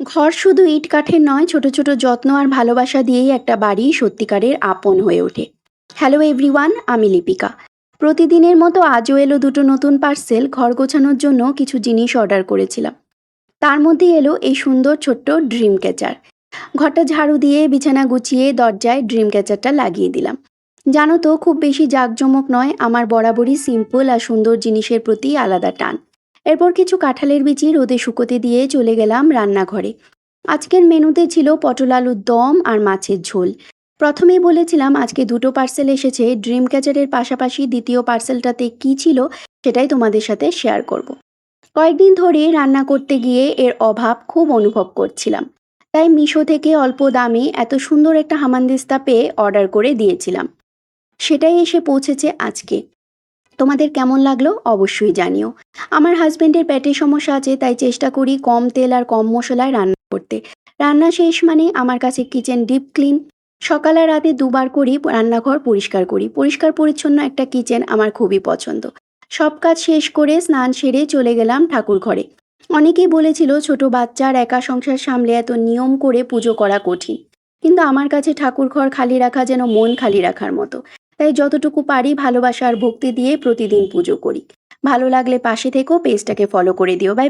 ঘর শুধু ইট কাঠের নয়, ছোট ছোট যত্ন আর ভালোবাসা দিয়েই একটা বাড়ি সত্যিকারের আপন হয়ে ওঠে। হ্যালো এভরিওয়ান, আমি লিপিকা। প্রতিদিনের মতো আজও এলো দুটো নতুন পার্সেল। ঘর গোছানোর জন্য কিছু জিনিস অর্ডার করেছিলাম। তার মধ্যে এলো এই সুন্দর ছোট্ট ড্রিম ক্যাচার। ঘরটা ঝাড়ু দিয়ে বিছানা গুছিয়ে দরজায় ড্রিম ক্যাচারটা লাগিয়ে দিলাম। জানো তো, খুব বেশি জাঁকজমক নয়, আমার বরাবরই সিম্পল আর সুন্দর জিনিসের প্রতি আলাদা টান। এরপর কিছু কাঁঠালের বিচি রোদে শুকোতে দিয়ে চলে গেলাম রান্নাঘরে। আজকের মেনুতে ছিল পটল আলুর দম আর মাছের ঝোল। প্রথমেই বলেছিলাম আজকে দুটো পার্সেল এসেছে, ড্রিম ক্যাচারের পাশাপাশি দ্বিতীয় পার্সেলটাতে কি ছিল সেটাই তোমাদের সাথে শেয়ার করব। কয়েকদিন ধরে রান্না করতে গিয়ে এর অভাব খুব অনুভব করছিলাম। তাই মিশো থেকে অল্প দামে এত সুন্দর একটা হামানদিস্তা পেয়ে অর্ডার করে দিয়েছিলাম। সেটাই এসে পৌঁছেছে আজকে। তোমাদের কেমন লাগলো অবশ্যই জানিও। আমার হাজবেন্ডের পেটের সমস্যা আছে, তাই চেষ্টা করি কম তেল আর কম মশলায় রান্না করতে। রান্না শেষ মানে আমার কাছে কিচেন ডিপ ক্লিন। সকাল আর রাতে দুবার করি রান্নাঘর পরিষ্কার করি। পরিষ্কার পরিচ্ছন্ন একটা কিচেন আমার খুবই পছন্দ। সব কাজ শেষ করে স্নান সেরে চলে গেলাম ঠাকুর ঘরে। অনেকেই বলেছিল ছোট বাচ্চার একা সংসার সামলে এত নিয়ম করে পুজো করা কঠিন, কিন্তু আমার কাছে ঠাকুর ঘর খালি রাখা যেন মন খালি রাখার মতো। তাই যতটুকু পারি ভালোবাসা আর ভক্তি দিয়ে প্রতিদিন পুজো করি। ভালো লাগলে পাশে থেকেও পেজটাকে ফলো করে দিও। বাই।